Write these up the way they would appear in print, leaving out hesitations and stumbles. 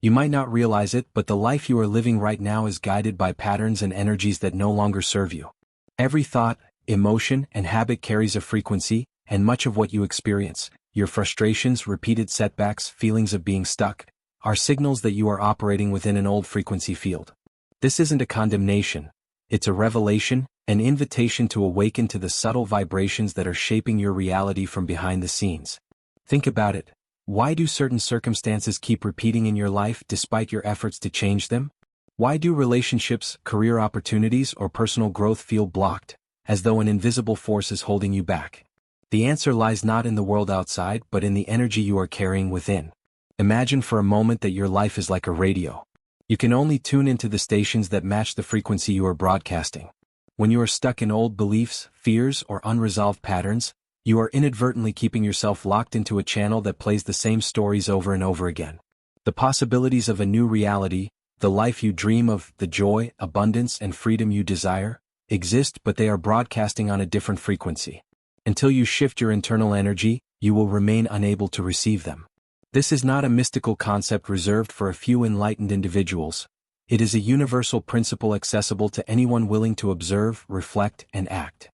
You might not realize it, but the life you are living right now is guided by patterns and energies that no longer serve you. Every thought, emotion, and habit carries a frequency, and much of what you experience, your frustrations, repeated setbacks, feelings of being stuck, are signals that you are operating within an old frequency field. This isn't a condemnation, it's a revelation, an invitation to awaken to the subtle vibrations that are shaping your reality from behind the scenes. Think about it. Why do certain circumstances keep repeating in your life despite your efforts to change them? Why do relationships, career opportunities, or personal growth feel blocked, as though an invisible force is holding you back? The answer lies not in the world outside but in the energy you are carrying within. Imagine for a moment that your life is like a radio. You can only tune into the stations that match the frequency you are broadcasting. When you are stuck in old beliefs, fears, or unresolved patterns, you are inadvertently keeping yourself locked into a channel that plays the same stories over and over again. The possibilities of a new reality, the life you dream of, the joy, abundance, and freedom you desire, exist, but they are broadcasting on a different frequency. Until you shift your internal energy, you will remain unable to receive them. This is not a mystical concept reserved for a few enlightened individuals. It is a universal principle accessible to anyone willing to observe, reflect, and act.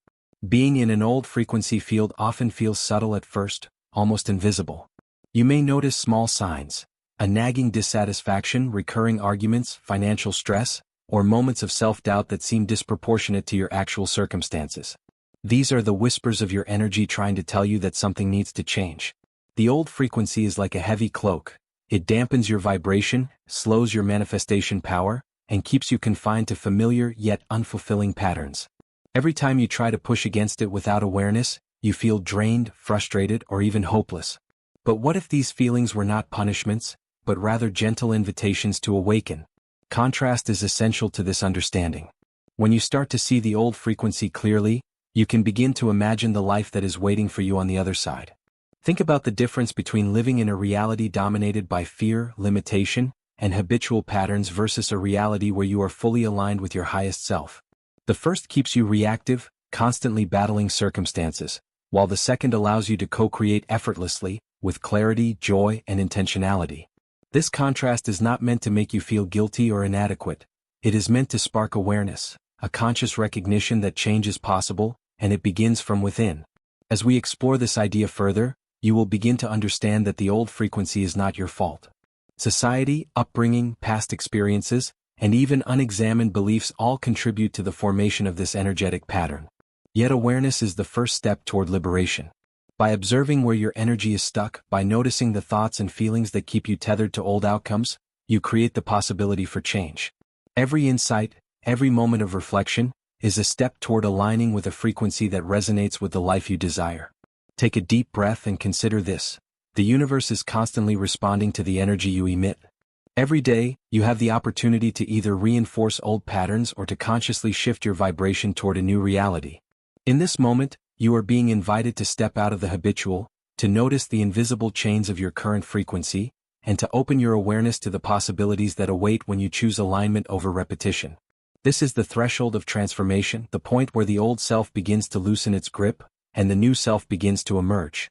Being in an old frequency field often feels subtle at first, almost invisible. You may notice small signs: a nagging dissatisfaction, recurring arguments, financial stress, or moments of self-doubt that seem disproportionate to your actual circumstances. These are the whispers of your energy trying to tell you that something needs to change. The old frequency is like a heavy cloak. It dampens your vibration, slows your manifestation power, and keeps you confined to familiar yet unfulfilling patterns. Every time you try to push against it without awareness, you feel drained, frustrated, or even hopeless. But what if these feelings were not punishments, but rather gentle invitations to awaken? Contrast is essential to this understanding. When you start to see the old frequency clearly, you can begin to imagine the life that is waiting for you on the other side. Think about the difference between living in a reality dominated by fear, limitation, and habitual patterns versus a reality where you are fully aligned with your highest self. The first keeps you reactive, constantly battling circumstances, while the second allows you to co-create effortlessly, with clarity, joy, and intentionality. This contrast is not meant to make you feel guilty or inadequate. It is meant to spark awareness, a conscious recognition that change is possible, and it begins from within. As we explore this idea further, you will begin to understand that the old frequency is not your fault. Society, upbringing, past experiences, and even unexamined beliefs all contribute to the formation of this energetic pattern. Yet awareness is the first step toward liberation. By observing where your energy is stuck, by noticing the thoughts and feelings that keep you tethered to old outcomes, you create the possibility for change. Every insight, every moment of reflection, is a step toward aligning with a frequency that resonates with the life you desire. Take a deep breath and consider this. The universe is constantly responding to the energy you emit. Every day, you have the opportunity to either reinforce old patterns or to consciously shift your vibration toward a new reality. In this moment, you are being invited to step out of the habitual, to notice the invisible chains of your current frequency, and to open your awareness to the possibilities that await when you choose alignment over repetition. This is the threshold of transformation, the point where the old self begins to loosen its grip, and the new self begins to emerge.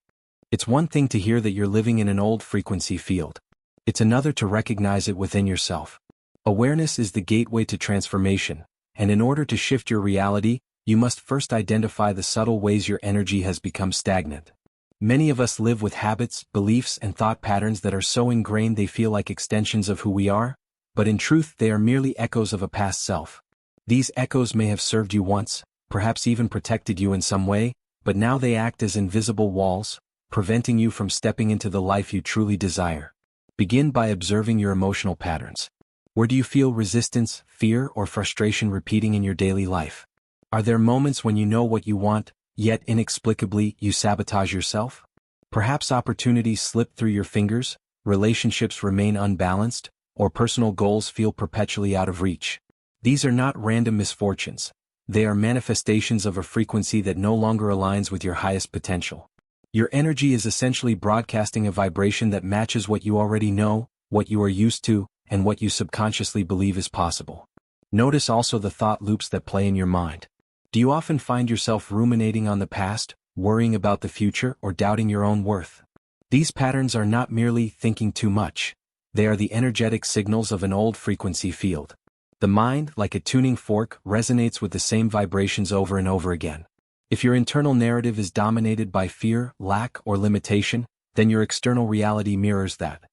It's one thing to hear that you're living in an old frequency field. It's another to recognize it within yourself. Awareness is the gateway to transformation, and in order to shift your reality, you must first identify the subtle ways your energy has become stagnant. Many of us live with habits, beliefs, and thought patterns that are so ingrained they feel like extensions of who we are, but in truth they are merely echoes of a past self. These echoes may have served you once, perhaps even protected you in some way, but now they act as invisible walls, preventing you from stepping into the life you truly desire. Begin by observing your emotional patterns. Where do you feel resistance, fear, or frustration repeating in your daily life? Are there moments when you know what you want, yet inexplicably you sabotage yourself? Perhaps opportunities slip through your fingers, relationships remain unbalanced, or personal goals feel perpetually out of reach. These are not random misfortunes. They are manifestations of a frequency that no longer aligns with your highest potential. Your energy is essentially broadcasting a vibration that matches what you already know, what you are used to, and what you subconsciously believe is possible. Notice also the thought loops that play in your mind. Do you often find yourself ruminating on the past, worrying about the future, or doubting your own worth? These patterns are not merely thinking too much. They are the energetic signals of an old frequency field. The mind, like a tuning fork, resonates with the same vibrations over and over again. If your internal narrative is dominated by fear, lack, or limitation, then your external reality mirrors that.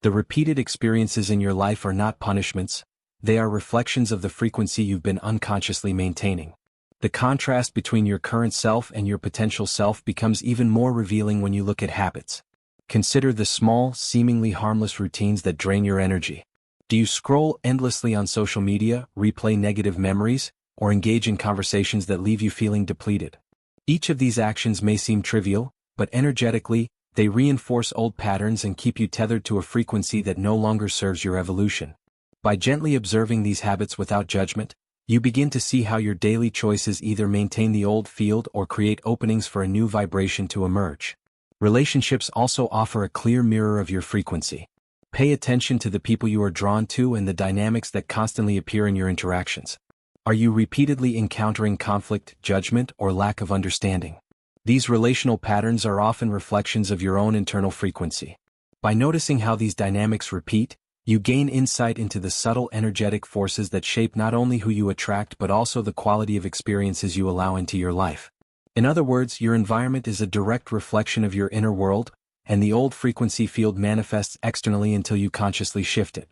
The repeated experiences in your life are not punishments, they are reflections of the frequency you've been unconsciously maintaining. The contrast between your current self and your potential self becomes even more revealing when you look at habits. Consider the small, seemingly harmless routines that drain your energy. Do you scroll endlessly on social media, replay negative memories, or engage in conversations that leave you feeling depleted? Each of these actions may seem trivial, but energetically, they reinforce old patterns and keep you tethered to a frequency that no longer serves your evolution. By gently observing these habits without judgment, you begin to see how your daily choices either maintain the old field or create openings for a new vibration to emerge. Relationships also offer a clear mirror of your frequency. Pay attention to the people you are drawn to and the dynamics that constantly appear in your interactions. Are you repeatedly encountering conflict, judgment, or lack of understanding? These relational patterns are often reflections of your own internal frequency. By noticing how these dynamics repeat, you gain insight into the subtle energetic forces that shape not only who you attract but also the quality of experiences you allow into your life. In other words, your environment is a direct reflection of your inner world, and the old frequency field manifests externally until you consciously shift it.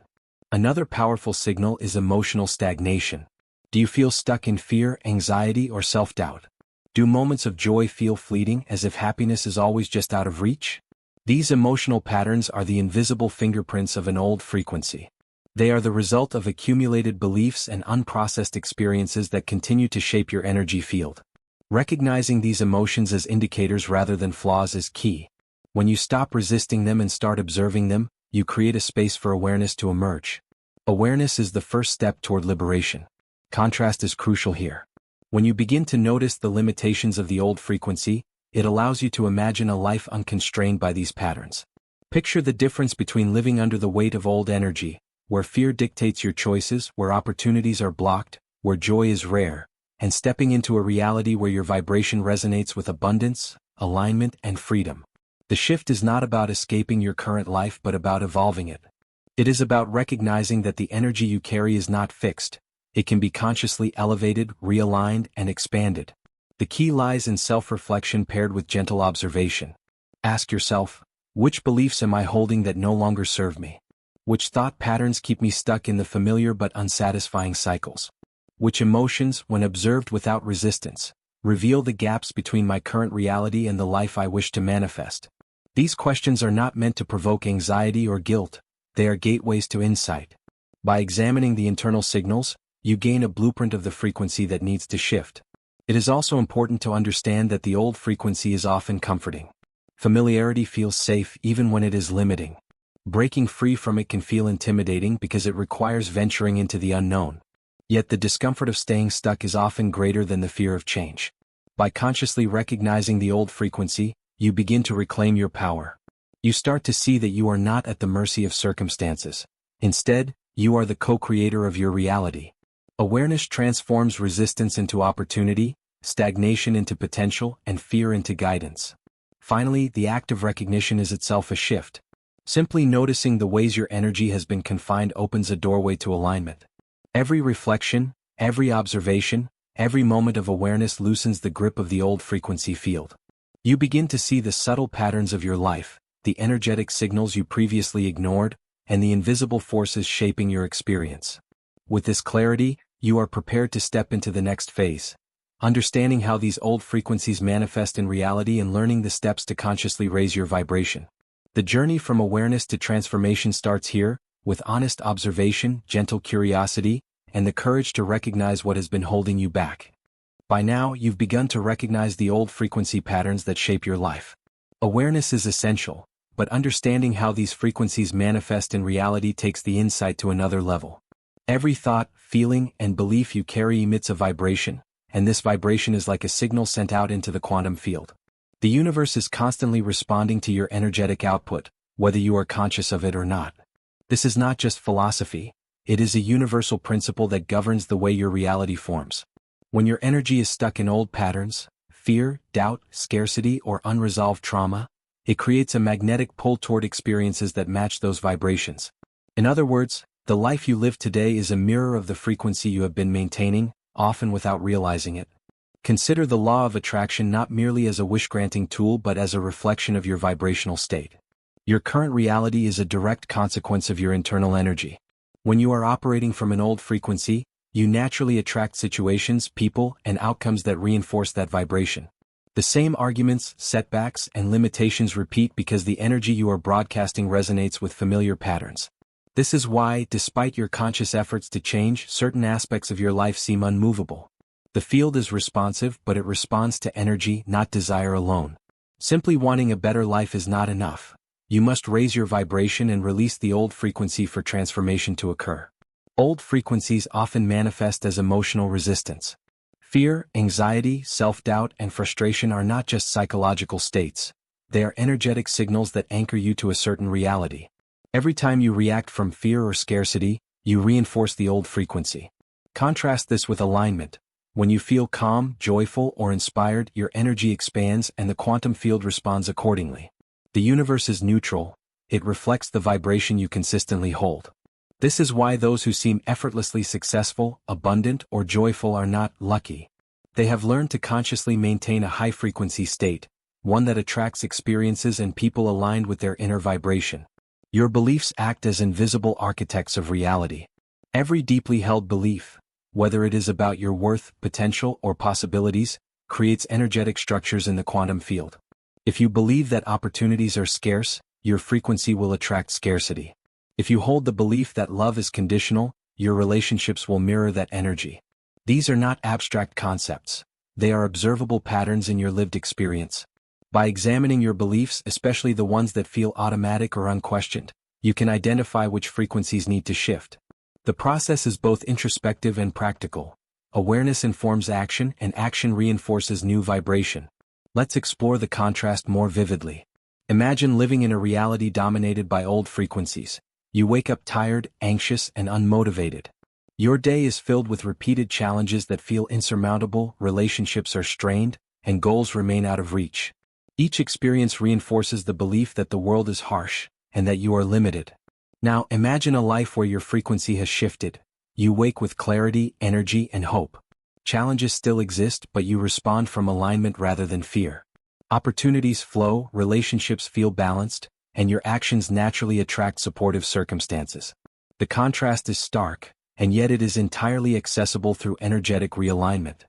Another powerful signal is emotional stagnation. Do you feel stuck in fear, anxiety, or self-doubt? Do moments of joy feel fleeting, as if happiness is always just out of reach? These emotional patterns are the invisible fingerprints of an old frequency. They are the result of accumulated beliefs and unprocessed experiences that continue to shape your energy field. Recognizing these emotions as indicators rather than flaws is key. When you stop resisting them and start observing them, you create a space for awareness to emerge. Awareness is the first step toward liberation. Contrast is crucial here. When you begin to notice the limitations of the old frequency, it allows you to imagine a life unconstrained by these patterns. Picture the difference between living under the weight of old energy, where fear dictates your choices, where opportunities are blocked, where joy is rare, and stepping into a reality where your vibration resonates with abundance, alignment, and freedom. The shift is not about escaping your current life but about evolving it. It is about recognizing that the energy you carry is not fixed. It can be consciously elevated, realigned, and expanded. The key lies in self-reflection paired with gentle observation. Ask yourself, which beliefs am I holding that no longer serve me? Which thought patterns keep me stuck in the familiar but unsatisfying cycles? Which emotions, when observed without resistance, reveal the gaps between my current reality and the life I wish to manifest? These questions are not meant to provoke anxiety or guilt, they are gateways to insight. By examining the internal signals, you gain a blueprint of the frequency that needs to shift. It is also important to understand that the old frequency is often comforting. Familiarity feels safe even when it is limiting. Breaking free from it can feel intimidating because it requires venturing into the unknown. Yet the discomfort of staying stuck is often greater than the fear of change. By consciously recognizing the old frequency, you begin to reclaim your power. You start to see that you are not at the mercy of circumstances. Instead, you are the co-creator of your reality. Awareness transforms resistance into opportunity, stagnation into potential, and fear into guidance. Finally, the act of recognition is itself a shift. Simply noticing the ways your energy has been confined opens a doorway to alignment. Every reflection, every observation, every moment of awareness loosens the grip of the old frequency field. You begin to see the subtle patterns of your life, the energetic signals you previously ignored, and the invisible forces shaping your experience. With this clarity, you are prepared to step into the next phase, understanding how these old frequencies manifest in reality and learning the steps to consciously raise your vibration. The journey from awareness to transformation starts here, with honest observation, gentle curiosity, and the courage to recognize what has been holding you back. By now, you've begun to recognize the old frequency patterns that shape your life. Awareness is essential, but understanding how these frequencies manifest in reality takes the insight to another level. Every thought, feeling, and belief you carry emits a vibration, and this vibration is like a signal sent out into the quantum field. The universe is constantly responding to your energetic output, whether you are conscious of it or not. This is not just philosophy, it is a universal principle that governs the way your reality forms. When your energy is stuck in old patterns, fear, doubt, scarcity, or unresolved trauma, it creates a magnetic pull toward experiences that match those vibrations. In other words, the life you live today is a mirror of the frequency you have been maintaining, often without realizing it. Consider the law of attraction not merely as a wish-granting tool but as a reflection of your vibrational state. Your current reality is a direct consequence of your internal energy. When you are operating from an old frequency, you naturally attract situations, people, and outcomes that reinforce that vibration. The same arguments, setbacks, and limitations repeat because the energy you are broadcasting resonates with familiar patterns. This is why, despite your conscious efforts to change, certain aspects of your life seem unmovable. The field is responsive, but it responds to energy, not desire alone. Simply wanting a better life is not enough. You must raise your vibration and release the old frequency for transformation to occur. Old frequencies often manifest as emotional resistance. Fear, anxiety, self-doubt, and frustration are not just psychological states. They are energetic signals that anchor you to a certain reality. Every time you react from fear or scarcity, you reinforce the old frequency. Contrast this with alignment. When you feel calm, joyful, or inspired, your energy expands and the quantum field responds accordingly. The universe is neutral. It reflects the vibration you consistently hold. This is why those who seem effortlessly successful, abundant, or joyful are not lucky. They have learned to consciously maintain a high-frequency state, one that attracts experiences and people aligned with their inner vibration. Your beliefs act as invisible architects of reality. Every deeply held belief, whether it is about your worth, potential, or possibilities, creates energetic structures in the quantum field. If you believe that opportunities are scarce, your frequency will attract scarcity. If you hold the belief that love is conditional, your relationships will mirror that energy. These are not abstract concepts. They are observable patterns in your lived experience. By examining your beliefs, especially the ones that feel automatic or unquestioned, you can identify which frequencies need to shift. The process is both introspective and practical. Awareness informs action, and action reinforces new vibration. Let's explore the contrast more vividly. Imagine living in a reality dominated by old frequencies. You wake up tired, anxious, and unmotivated. Your day is filled with repeated challenges that feel insurmountable, relationships are strained, and goals remain out of reach. Each experience reinforces the belief that the world is harsh, and that you are limited. Now imagine a life where your frequency has shifted. You wake with clarity, energy, and hope. Challenges still exist, but you respond from alignment rather than fear. Opportunities flow, relationships feel balanced, and your actions naturally attract supportive circumstances. The contrast is stark, and yet it is entirely accessible through energetic realignment.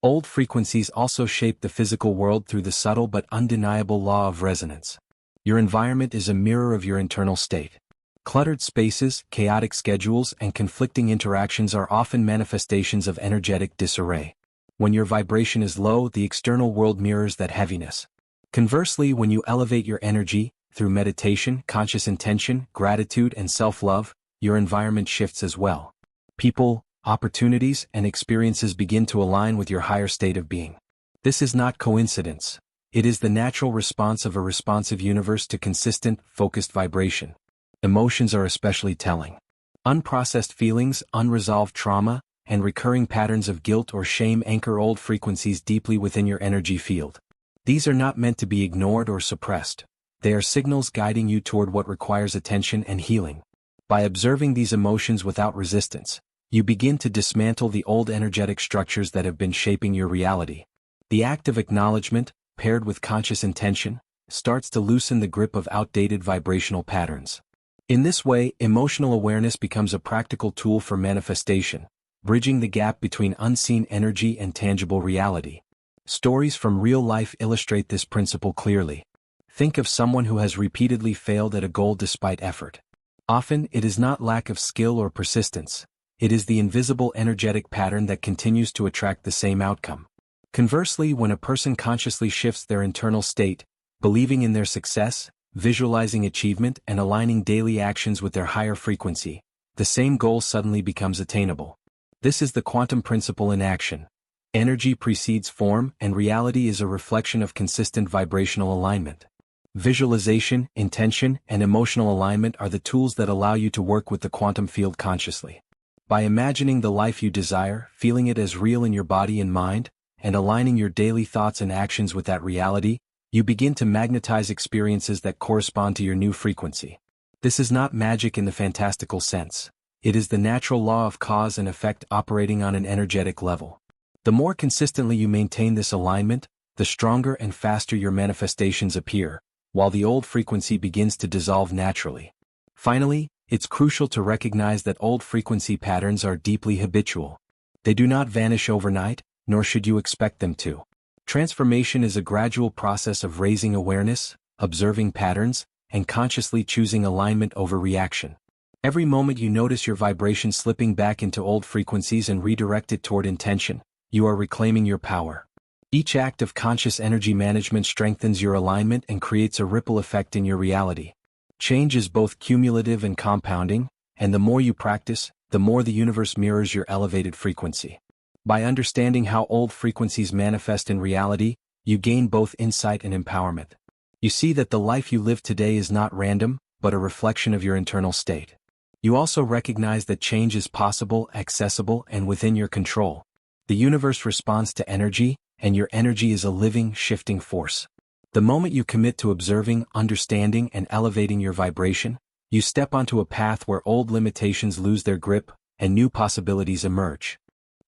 Old frequencies also shape the physical world through the subtle but undeniable law of resonance. Your environment is a mirror of your internal state. Cluttered spaces, chaotic schedules, and conflicting interactions are often manifestations of energetic disarray. When your vibration is low, the external world mirrors that heaviness. Conversely, when you elevate your energy, through meditation, conscious intention, gratitude, and self-love, your environment shifts as well. People, opportunities, and experiences begin to align with your higher state of being. This is not coincidence. It is the natural response of a responsive universe to consistent, focused vibration. Emotions are especially telling. Unprocessed feelings, unresolved trauma, and recurring patterns of guilt or shame anchor old frequencies deeply within your energy field. These are not meant to be ignored or suppressed. They are signals guiding you toward what requires attention and healing. By observing these emotions without resistance, you begin to dismantle the old energetic structures that have been shaping your reality. The act of acknowledgement, paired with conscious intention, starts to loosen the grip of outdated vibrational patterns. In this way, emotional awareness becomes a practical tool for manifestation, bridging the gap between unseen energy and tangible reality. Stories from real life illustrate this principle clearly. Think of someone who has repeatedly failed at a goal despite effort. Often, it is not lack of skill or persistence. It is the invisible energetic pattern that continues to attract the same outcome. Conversely, when a person consciously shifts their internal state, believing in their success, visualizing achievement, and aligning daily actions with their higher frequency, the same goal suddenly becomes attainable. This is the quantum principle in action. Energy precedes form, and reality is a reflection of consistent vibrational alignment. Visualization, intention, and emotional alignment are the tools that allow you to work with the quantum field consciously. By imagining the life you desire, feeling it as real in your body and mind, and aligning your daily thoughts and actions with that reality, you begin to magnetize experiences that correspond to your new frequency. This is not magic in the fantastical sense. It is the natural law of cause and effect operating on an energetic level. The more consistently you maintain this alignment, the stronger and faster your manifestations appear, while the old frequency begins to dissolve naturally. Finally, it's crucial to recognize that old frequency patterns are deeply habitual. They do not vanish overnight, nor should you expect them to. Transformation is a gradual process of raising awareness, observing patterns, and consciously choosing alignment over reaction. Every moment you notice your vibration slipping back into old frequencies and redirect it toward intention, you are reclaiming your power. Each act of conscious energy management strengthens your alignment and creates a ripple effect in your reality. Change is both cumulative and compounding, and the more you practice, the more the universe mirrors your elevated frequency. By understanding how old frequencies manifest in reality, you gain both insight and empowerment. You see that the life you live today is not random, but a reflection of your internal state. You also recognize that change is possible, accessible, and within your control. The universe responds to energy, and your energy is a living, shifting force. The moment you commit to observing, understanding, and elevating your vibration, you step onto a path where old limitations lose their grip, and new possibilities emerge.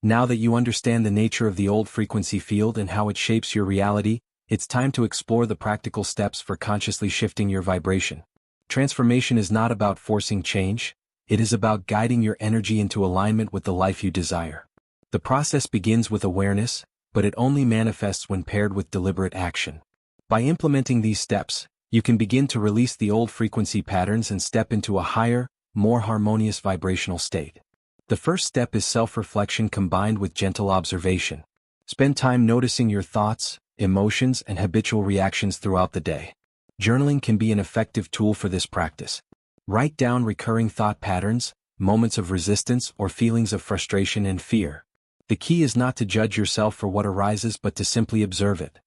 Now that you understand the nature of the old frequency field and how it shapes your reality, it's time to explore the practical steps for consciously shifting your vibration. Transformation is not about forcing change, it is about guiding your energy into alignment with the life you desire. The process begins with awareness, but it only manifests when paired with deliberate action. By implementing these steps, you can begin to release the old frequency patterns and step into a higher, more harmonious vibrational state. The first step is self-reflection combined with gentle observation. Spend time noticing your thoughts, emotions, and habitual reactions throughout the day. Journaling can be an effective tool for this practice. Write down recurring thought patterns, moments of resistance, or feelings of frustration and fear. The key is not to judge yourself for what arises but to simply observe it.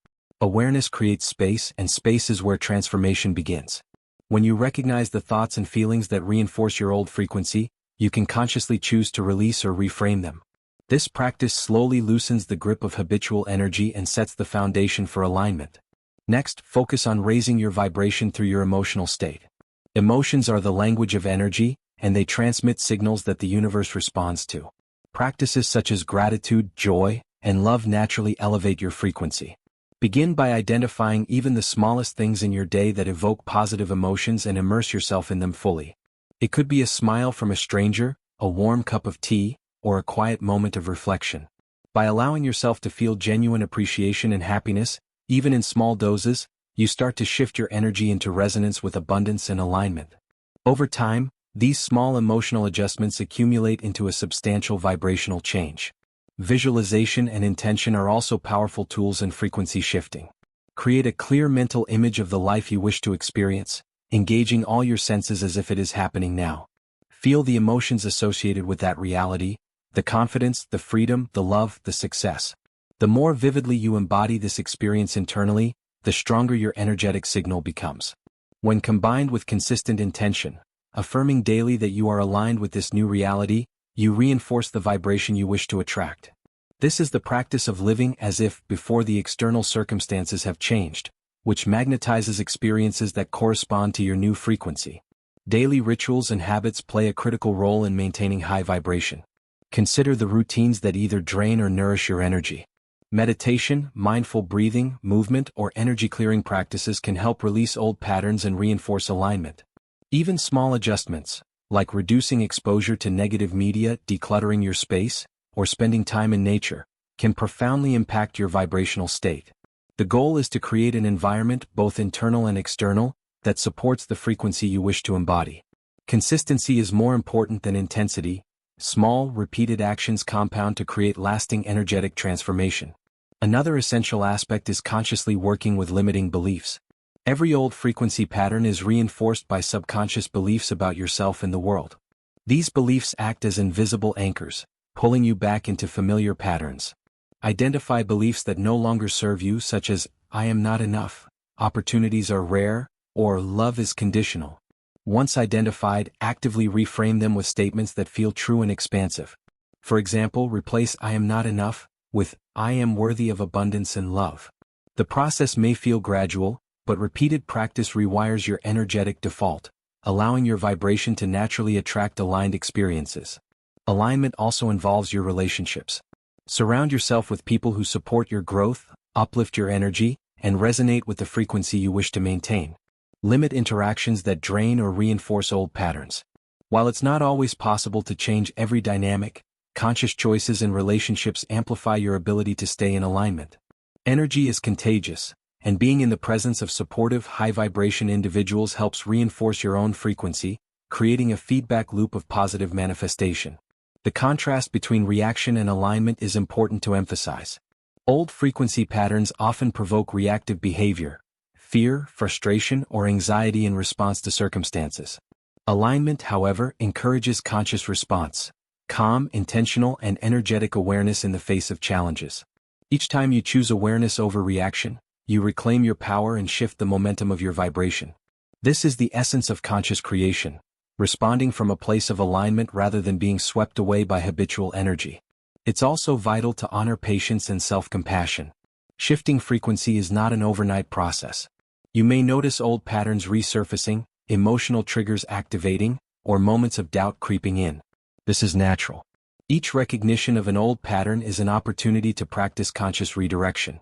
Awareness creates space, and space is where transformation begins. When you recognize the thoughts and feelings that reinforce your old frequency, you can consciously choose to release or reframe them. This practice slowly loosens the grip of habitual energy and sets the foundation for alignment. Next, focus on raising your vibration through your emotional state. Emotions are the language of energy, and they transmit signals that the universe responds to. Practices such as gratitude, joy, and love naturally elevate your frequency. Begin by identifying even the smallest things in your day that evoke positive emotions and immerse yourself in them fully. It could be a smile from a stranger, a warm cup of tea, or a quiet moment of reflection. By allowing yourself to feel genuine appreciation and happiness, even in small doses, you start to shift your energy into resonance with abundance and alignment. Over time, these small emotional adjustments accumulate into a substantial vibrational change. Visualization and intention are also powerful tools in frequency shifting. Create a clear mental image of the life you wish to experience, engaging all your senses as if it is happening now. Feel the emotions associated with that reality, the confidence, the freedom, the love, the success. The more vividly you embody this experience internally, the stronger your energetic signal becomes. When combined with consistent intention, affirming daily that you are aligned with this new reality, you reinforce the vibration you wish to attract. This is the practice of living as if before the external circumstances have changed, which magnetizes experiences that correspond to your new frequency. Daily rituals and habits play a critical role in maintaining high vibration. Consider the routines that either drain or nourish your energy. Meditation, mindful breathing, movement, or energy-clearing practices can help release old patterns and reinforce alignment. Even small adjustments, like reducing exposure to negative media, decluttering your space, or spending time in nature, can profoundly impact your vibrational state. The goal is to create an environment, both internal and external, that supports the frequency you wish to embody. Consistency is more important than intensity. Small, repeated actions compound to create lasting energetic transformation. Another essential aspect is consciously working with limiting beliefs. Every old frequency pattern is reinforced by subconscious beliefs about yourself and the world. These beliefs act as invisible anchors, pulling you back into familiar patterns. Identify beliefs that no longer serve you, such as, "I am not enough," "opportunities are rare," or "love is conditional." Once identified, actively reframe them with statements that feel true and expansive. For example, replace "I am not enough" with "I am worthy of abundance and love." The process may feel gradual, but repeated practice rewires your energetic default, allowing your vibration to naturally attract aligned experiences. Alignment also involves your relationships. Surround yourself with people who support your growth, uplift your energy, and resonate with the frequency you wish to maintain. Limit interactions that drain or reinforce old patterns. While it's not always possible to change every dynamic, conscious choices in relationships amplify your ability to stay in alignment. Energy is contagious, and being in the presence of supportive, high-vibration individuals helps reinforce your own frequency, creating a feedback loop of positive manifestation. The contrast between reaction and alignment is important to emphasize. Old frequency patterns often provoke reactive behavior, fear, frustration, or anxiety in response to circumstances. Alignment, however, encourages conscious response, calm, intentional, and energetic awareness in the face of challenges. Each time you choose awareness over reaction, you reclaim your power and shift the momentum of your vibration. This is the essence of conscious creation, responding from a place of alignment rather than being swept away by habitual energy. It's also vital to honor patience and self-compassion. Shifting frequency is not an overnight process. You may notice old patterns resurfacing, emotional triggers activating, or moments of doubt creeping in. This is natural. Each recognition of an old pattern is an opportunity to practice conscious redirection.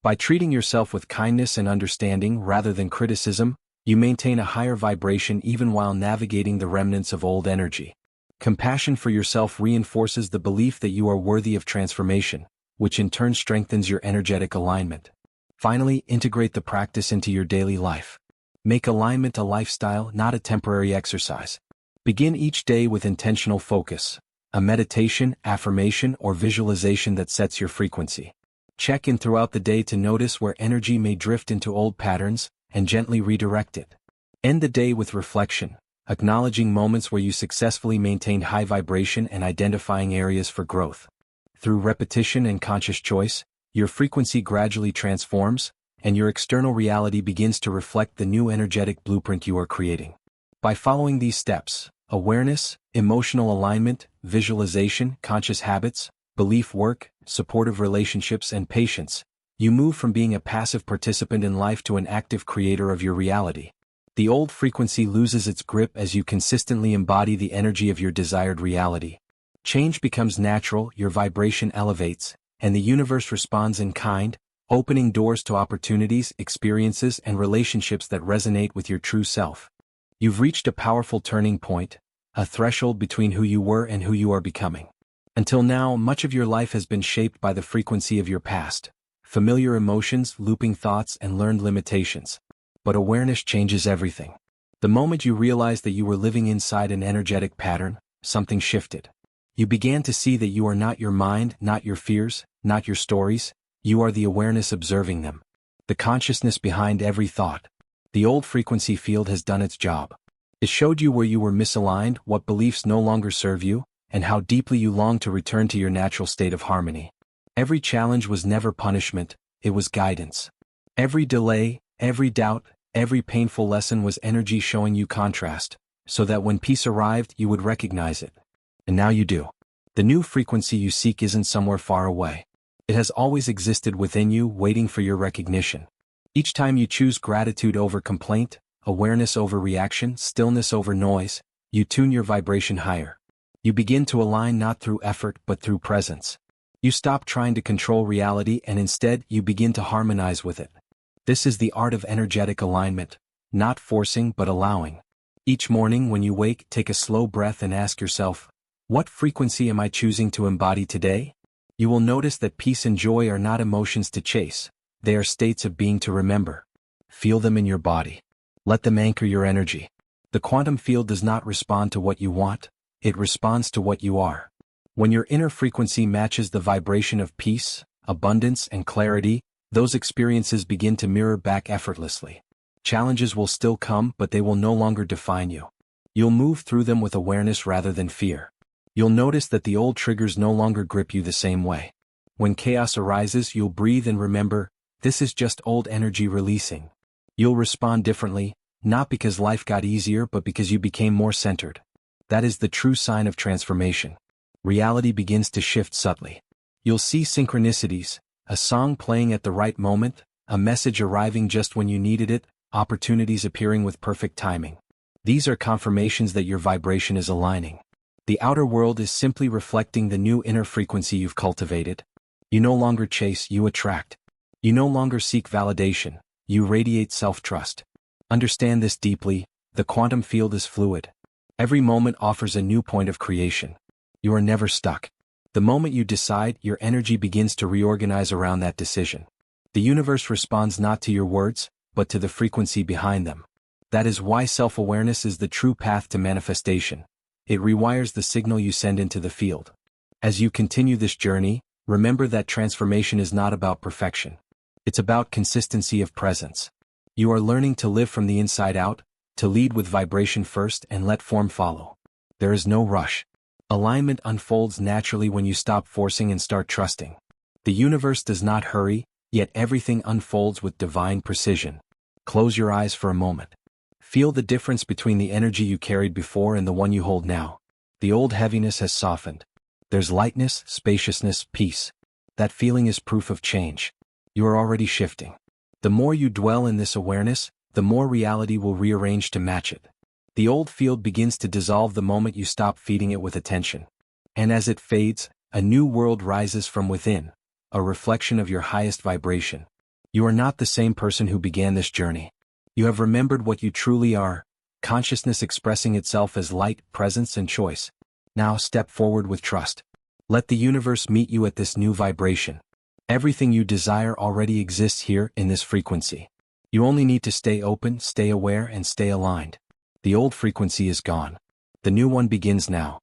By treating yourself with kindness and understanding rather than criticism, you maintain a higher vibration even while navigating the remnants of old energy. Compassion for yourself reinforces the belief that you are worthy of transformation, which in turn strengthens your energetic alignment. Finally, integrate the practice into your daily life. Make alignment a lifestyle, not a temporary exercise. Begin each day with intentional focus, a meditation, affirmation, or visualization that sets your frequency. Check in throughout the day to notice where energy may drift into old patterns, and gently redirect it. End the day with reflection, acknowledging moments where you successfully maintained high vibration and identifying areas for growth. Through repetition and conscious choice, your frequency gradually transforms, and your external reality begins to reflect the new energetic blueprint you are creating. By following these steps, awareness, emotional alignment, visualization, conscious habits, belief work, supportive relationships, and patience, you move from being a passive participant in life to an active creator of your reality. The old frequency loses its grip as you consistently embody the energy of your desired reality. Change becomes natural, your vibration elevates, and the universe responds in kind, opening doors to opportunities, experiences, and relationships that resonate with your true self. You've reached a powerful turning point, a threshold between who you were and who you are becoming. Until now, much of your life has been shaped by the frequency of your past, familiar emotions, looping thoughts, and learned limitations. But awareness changes everything. The moment you realized that you were living inside an energetic pattern, something shifted. You began to see that you are not your mind, not your fears, not your stories, you are the awareness observing them. The consciousness behind every thought. The old frequency field has done its job. It showed you where you were misaligned, what beliefs no longer serve you, and how deeply you long to return to your natural state of harmony. Every challenge was never punishment, it was guidance. Every delay, every doubt, every painful lesson was energy showing you contrast, so that when peace arrived you would recognize it. And now you do. The new frequency you seek isn't somewhere far away. It has always existed within you, waiting for your recognition. Each time you choose gratitude over complaint, awareness over reaction, stillness over noise, you tune your vibration higher. You begin to align not through effort but through presence. You stop trying to control reality and instead you begin to harmonize with it. This is the art of energetic alignment, not forcing but allowing. Each morning when you wake, take a slow breath and ask yourself, what frequency am I choosing to embody today? You will notice that peace and joy are not emotions to chase, they are states of being to remember. Feel them in your body. Let them anchor your energy. The quantum field does not respond to what you want, it responds to what you are. When your inner frequency matches the vibration of peace, abundance, and clarity, those experiences begin to mirror back effortlessly. Challenges will still come, but they will no longer define you. You'll move through them with awareness rather than fear. You'll notice that the old triggers no longer grip you the same way. When chaos arises, you'll breathe and remember, this is just old energy releasing. You'll respond differently, not because life got easier but because you became more centered. That is the true sign of transformation. Reality begins to shift subtly. You'll see synchronicities, a song playing at the right moment, a message arriving just when you needed it, opportunities appearing with perfect timing. These are confirmations that your vibration is aligning. The outer world is simply reflecting the new inner frequency you've cultivated. You no longer chase, you attract. You no longer seek validation, you radiate self-trust. Understand this deeply, the quantum field is fluid. Every moment offers a new point of creation. You are never stuck. The moment you decide, your energy begins to reorganize around that decision. The universe responds not to your words, but to the frequency behind them. That is why self-awareness is the true path to manifestation. It rewires the signal you send into the field. As you continue this journey, remember that transformation is not about perfection. It's about consistency of presence. You are learning to live from the inside out, to lead with vibration first and let form follow. There is no rush. Alignment unfolds naturally when you stop forcing and start trusting. The universe does not hurry, yet everything unfolds with divine precision. Close your eyes for a moment. Feel the difference between the energy you carried before and the one you hold now. The old heaviness has softened. There's lightness, spaciousness, peace. That feeling is proof of change. You are already shifting. The more you dwell in this awareness, the more reality will rearrange to match it. The old field begins to dissolve the moment you stop feeding it with attention. And as it fades, a new world rises from within, a reflection of your highest vibration. You are not the same person who began this journey. You have remembered what you truly are, consciousness expressing itself as light, presence, and choice. Now step forward with trust. Let the universe meet you at this new vibration. Everything you desire already exists here in this frequency. You only need to stay open, stay aware, and stay aligned. The old frequency is gone. The new one begins now.